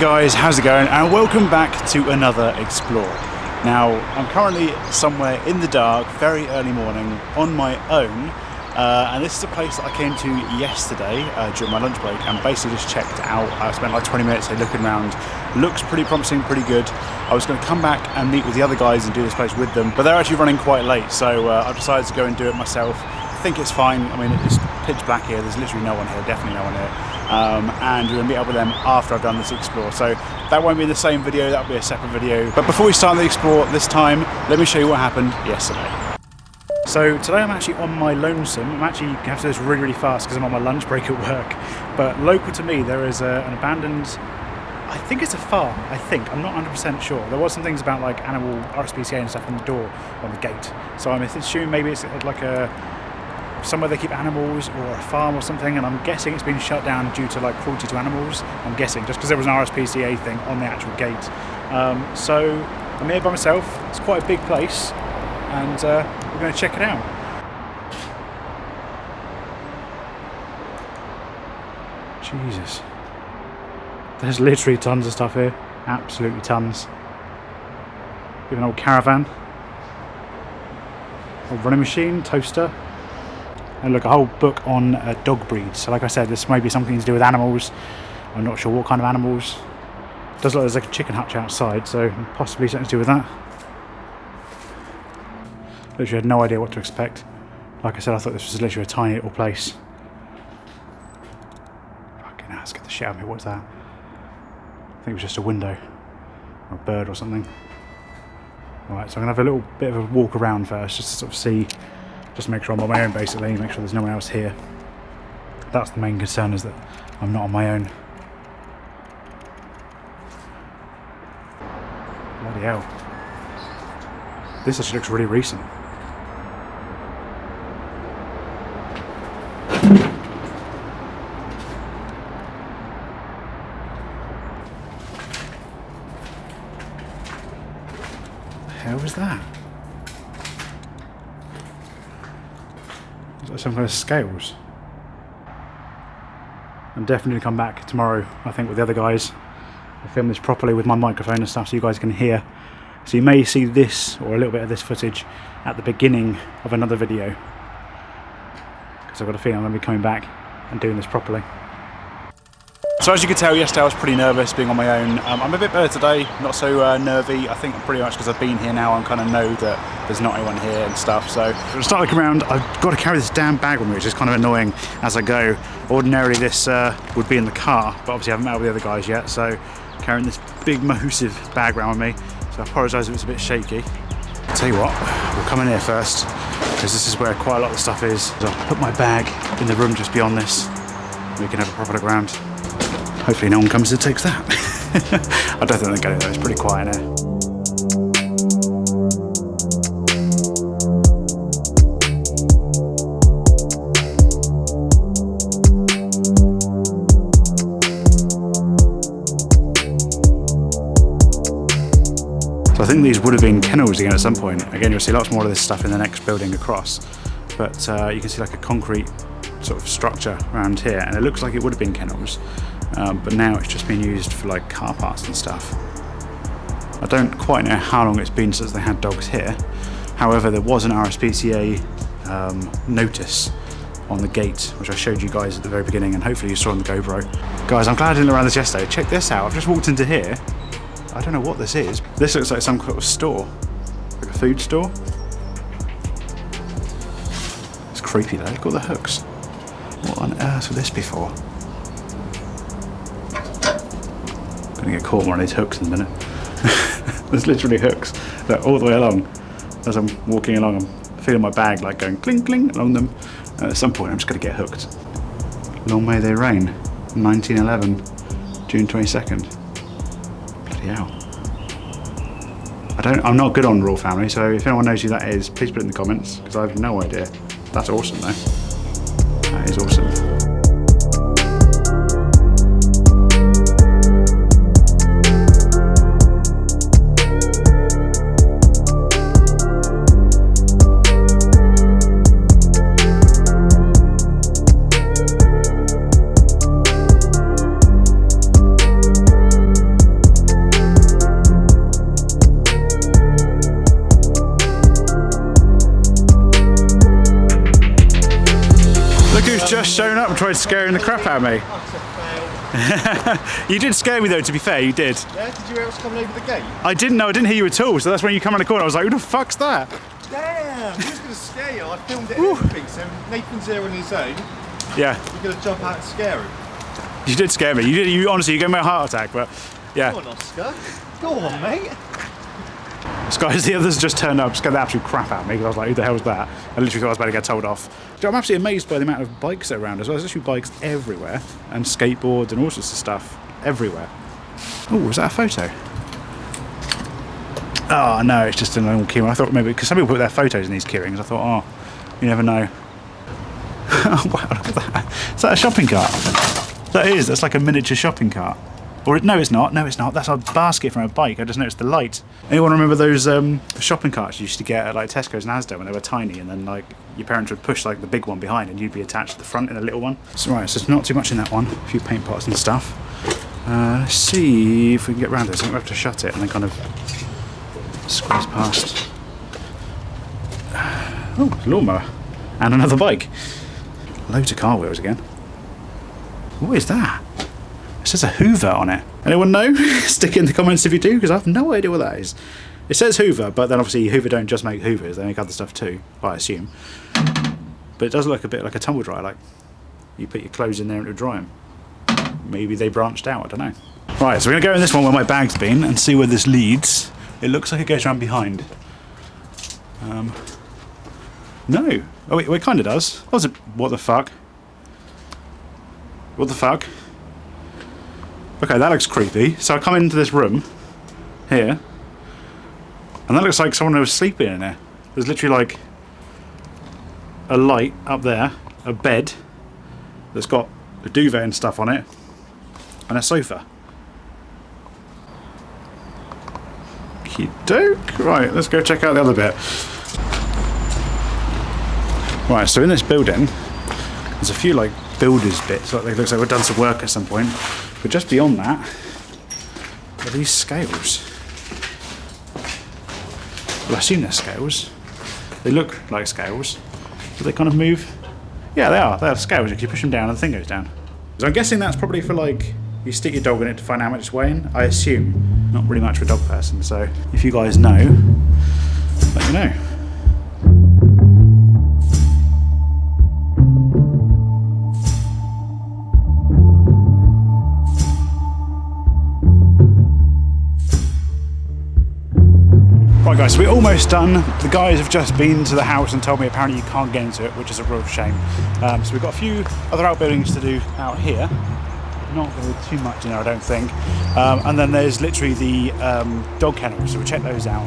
guys, how's it going? And welcome back to another Explore. Now, I'm currently somewhere in the dark, very early morning, on my own. And this is a place that I came to yesterday during my lunch break and basically just checked out. I spent like 20 minutes here looking around. Looks pretty promising, pretty good. I was going to come back and meet with the other guys and do this place with them, but they're actually running quite late, so I've decided to go and do it myself. I think it's fine. I mean, it's pitch black here. There's literally no one here, definitely no one here. And we're going to meet up with them after I've done this Explore. So that won't be in the same video, that'll be a separate video. But before we start the Explore this time, let me show you what happened yesterday. So today I'm actually on my lonesome. I'm actually going to have to do this really, really fast because I'm on my lunch break at work. But local to me, there is an abandoned, I think it's a farm, I'm not 100% sure. There was some things about like animal RSPCA and stuff on the door, on the gate. So I'm assuming maybe it's like somewhere they keep animals or a farm or something, and I'm guessing it's been shut down due to like cruelty to animals. I'm guessing, just because there was an RSPCA thing on the actual gate. So I'm here by myself. It's quite a big place, and we're going to check it out. Jesus. There's literally tons of stuff here. Absolutely tons. Even an old caravan. Old running machine, toaster. And look, a whole book on dog breeds. So like I said, this may be something to do with animals. I'm not sure what kind of animals. It does look like there's like a chicken hutch outside, so possibly something to do with that. Literally had no idea what to expect. Like I said, I thought this was literally a tiny little place. Fucking hell, let's get the shit out of me. What's that? I think it was just a window. Or a bird or something. Alright, so I'm going to have a little bit of a walk around first, just to sort of see. Just make sure I'm on my own, basically, make sure there's no one else here. That's the main concern, is that I'm not on my own. Bloody hell. This actually looks really recent. What the hell was that? Like some kind of scales. I'm definitely going to come back tomorrow, I think, with the other guys. I'll film this properly with my microphone and stuff so you guys can hear. So you may see this, or a little bit of this footage, at the beginning of another video. Because I've got a feeling I'm going to be coming back and doing this properly. So as you can tell, yesterday I was pretty nervous being on my own. I'm a bit better today, not so nervy. I think pretty much because I've been here now, I kind of know that there's not anyone here and stuff. So to start looking around, I've got to carry this damn bag with me, which is kind of annoying as I go. Ordinarily this would be in the car, but obviously I haven't met with the other guys yet, so carrying this big massive bag around with me. So I apologise if it's a bit shaky. I'll tell you what, we'll come in here first, because this is where quite a lot of the stuff is. So I'll put my bag in the room just beyond this. We can have a proper look around. Hopefully no one comes and takes that. I don't think they're going to though, it's pretty quiet here. So I think these would have been kennels again at some point. Again, you'll see lots more of this stuff in the next building across. But you can see like a concrete sort of structure around here, and it looks like it would have been kennels. But now it's just been used for like car parts and stuff. I don't quite know how long it's been since they had dogs here. However, there was an RSPCA notice on the gate, which I showed you guys at the very beginning, and hopefully you saw on the GoPro. Guys, I'm glad I didn't look around this yesterday. Check this out. I've just walked into here. I don't know what this is. This looks like some kind of store. Like a food store. It's creepy though. Look at all the hooks. What on earth would this be for? I'm gonna get caught on one of these hooks in a minute. There's literally hooks that all the way along. As I'm walking along, I'm feeling my bag like going clink clink along them. And at some point I'm just gonna get hooked. Long May They Rain, 1911, June 22nd. Bloody hell. I'm not good on royal family, so if anyone knows who that is, please put it in the comments, because I have no idea. That's awesome though. That is awesome. tried scaring the crap out of me. You did scare me though, to be fair, you did. Yeah, did you hear us coming over the gate? I didn't know, I didn't hear you at all, so that's when you come around the corner, I was like, who the fuck's that? Damn, he was going to scare you. I filmed it and everything, so Nathan's here on his own. Yeah. You're going to jump out and scare him. You did scare me. You honestly, you gave me a heart attack, but yeah. Go on, Oscar. Go on, mate. Guys, the others just turned up, scared the absolute crap out of me because I was like, who the hell was that? I literally thought I was about to get told off. I'm absolutely amazed by the amount of bikes that are around as well. There's actually bikes everywhere and skateboards and all sorts of stuff everywhere. Oh, was that a photo? Oh no, it's just a normal keyring. I thought maybe, because some people put their photos in these keyrings, I thought, oh, you never know. Oh wow, look at that. Is that a shopping cart? That is, that's like a miniature shopping cart. Or no, it's not. No, it's not. That's a basket from a bike. I just noticed the light. Anyone remember those shopping carts you used to get at like Tesco's and Asda when they were tiny, and then like your parents would push like the big one behind, and you'd be attached to the front in the little one. So right, so there's not too much in that one. A few paint pots and stuff. Let's see if we can get around this. I think we have to shut it and then kind of squeeze past. Oh, a lawnmower and another bike. Loads of car wheels again. What is that? It says a Hoover on it. Anyone know? Stick it in the comments if you do, because I have no idea what that is. It says Hoover, but then obviously Hoover don't just make Hoovers, they make other stuff too, I assume. But it does look a bit like a tumble dryer, like you put your clothes in there and it'll dry them. Maybe they branched out, I don't know. Right, so we're going to go in this one where my bag's been and see where this leads. It looks like it goes around behind. No. Oh, it kind of does. What the fuck? What the fuck? Okay, that looks creepy. So I come into this room here, and that looks like someone was sleeping in there. There's literally like a light up there, a bed that's got a duvet and stuff on it, and a sofa. Okey-doke. Right, let's go check out the other bit. Right, so in this building, there's a few like builders bits, like it looks like we've done some work at some point. But just beyond that are these scales. Well, I assume they're scales. They look like scales, but they kind of move. Yeah, they are. They're scales. If you push them down, and the thing goes down. So I'm guessing that's probably for like you stick your dog in it to find out how much it's weighing. I assume. Not really much for a dog person. So if you guys know, let me know. Right guys, so we're almost done. The guys have just been to the house and told me apparently you can't get into it, which is a real shame. So we've got a few other outbuildings to do out here. Not going to do too much in there, I don't think. And then there's literally the dog kennels, so we'll check those out.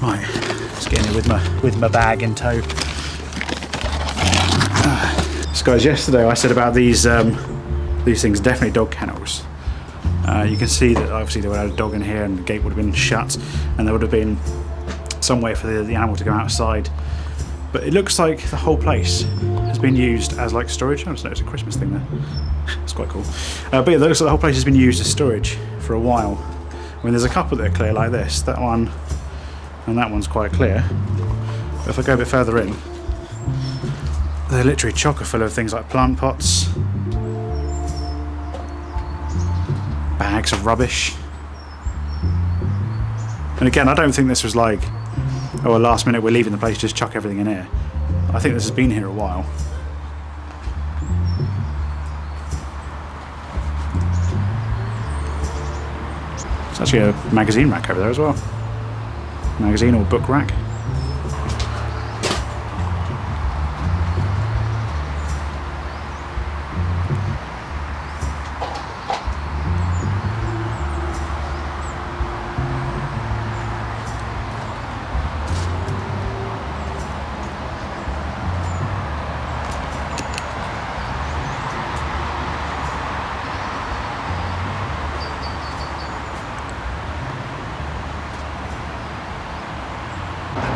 Right, let's get in here with my bag in tow. So guys, yesterday I said about these things, definitely dog kennels. You can see that obviously they would have a dog in here and the gate would have been shut and there would have been some way for the animal to go outside. But it looks like the whole place has been used as like storage. I just noticed a Christmas thing there. It's quite cool. But yeah, it looks like the whole place has been used as storage for a while. I mean, there's a couple that are clear like this. That one and that one's quite clear. But if I go a bit further in, they're literally chocker full of things like plant pots, bags of rubbish. And again, I don't think this was like, oh, last minute we're leaving the place, just chuck everything in here. I think this has been here a while. There's actually a magazine rack over there as well. Magazine or book rack.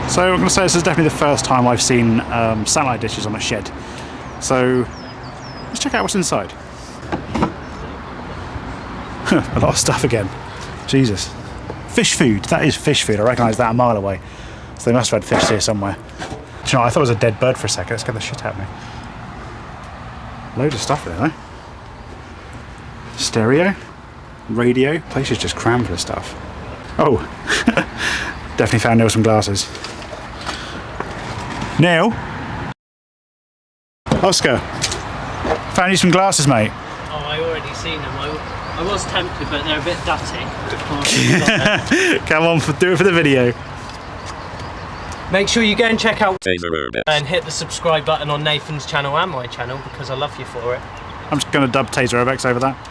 So I'm going to say this is definitely the first time I've seen satellite dishes on a shed. So let's check out what's inside. A lot of stuff again. Jesus. Fish food. That is fish food. I recognise that a mile away. So they must have had fish here somewhere. Do you know, I thought it was a dead bird for a second. It scared the shit out of me. Load of stuff there though. Stereo, radio, place is just crammed for stuff. Oh, definitely found Neil some glasses. Neil? Oscar, found you some glasses, mate. Oh, I already seen them. I was tempted, but they're a bit dusty. Come on, do it for the video. Make sure you go and check out and hit the subscribe button on Nathan's channel and my channel because I love you for it. I'm just going to dub Taser Urbex over that.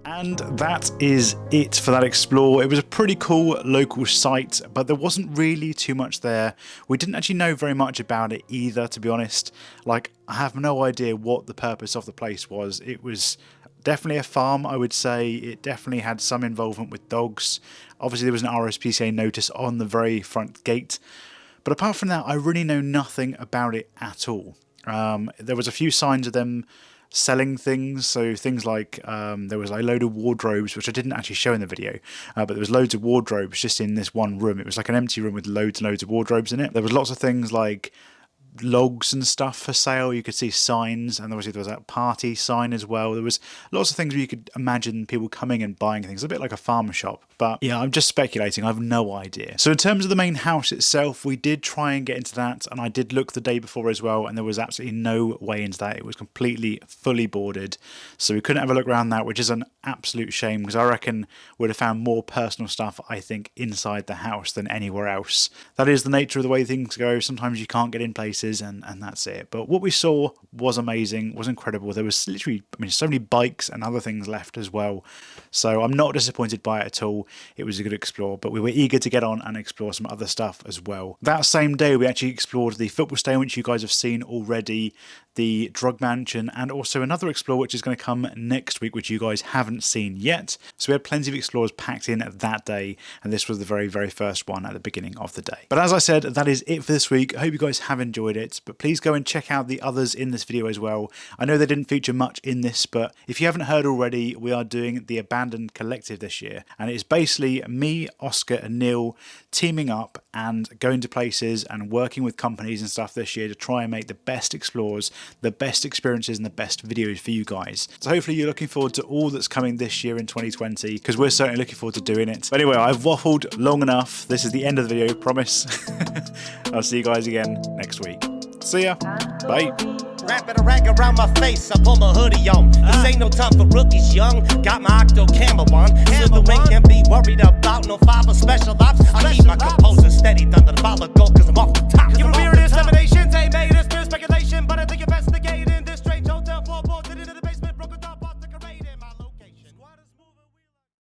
And that is it for that explore. It was a pretty cool local site, but there wasn't really too much there. We didn't actually know very much about it either, to be honest. Like, I have no idea what the purpose of the place was. It was definitely a farm, I would say. It definitely had some involvement with dogs. Obviously, there was an RSPCA notice on the very front gate. But apart from that, I really know nothing about it at all. There was a few signs of them selling things, so things like there was a load of wardrobes, which I didn't actually show in the video, but there was loads of wardrobes just in this one room. It was like an empty room with loads and loads of wardrobes in it. There was lots of things like logs and stuff for sale. You could see signs, and obviously there was that party sign as well. There was lots of things where you could imagine people coming and buying things, a bit like a farm shop. But yeah, I'm just speculating, I have no idea. So in terms of the main house itself, we did try and get into that, and I did look the day before as well, and there was absolutely no way into that. It was completely fully boarded, so we couldn't have a look around that, which is an absolute shame, because I reckon we'd have found more personal stuff, I think, inside the house than anywhere else. That is the nature of the way things go. Sometimes you can't get in places, and that's it. But what we saw was amazing, was incredible. There was literally, I mean, so many bikes and other things left as well. So I'm not disappointed by it at all. It was a good explore, but we were eager to get on and explore some other stuff as well. That same day, we actually explored the football stadium, which you guys have seen already, the drug mansion, and also another explore which is going to come next week, which you guys haven't seen yet. So we had plenty of explores packed in that day, and this was the very, very first one at the beginning of the day. But as I said, that is it for this week. I hope you guys have enjoyed it, but please go and check out the others in this video as well. I know they didn't feature much in this, but if you haven't heard already, we are doing the Abandoned Collective this year, and it's basically me, Oscar and Neil teaming up and going to places and working with companies and stuff this year to try and make the best explores, the best experiences and the best videos for you guys. So hopefully you're looking forward to all that's coming this year in 2020, because we're certainly looking forward to doing it. But anyway, I've waffled long enough. This is the end of the video, promise. I'll see you guys again next week. See ya. Bye. Wrapping a rag around my face, I pull my hoodie on. This ain't no time for rookies young. Got my octo camera on. So the ring can't be worried about no 5 or special ops. I keep my composure.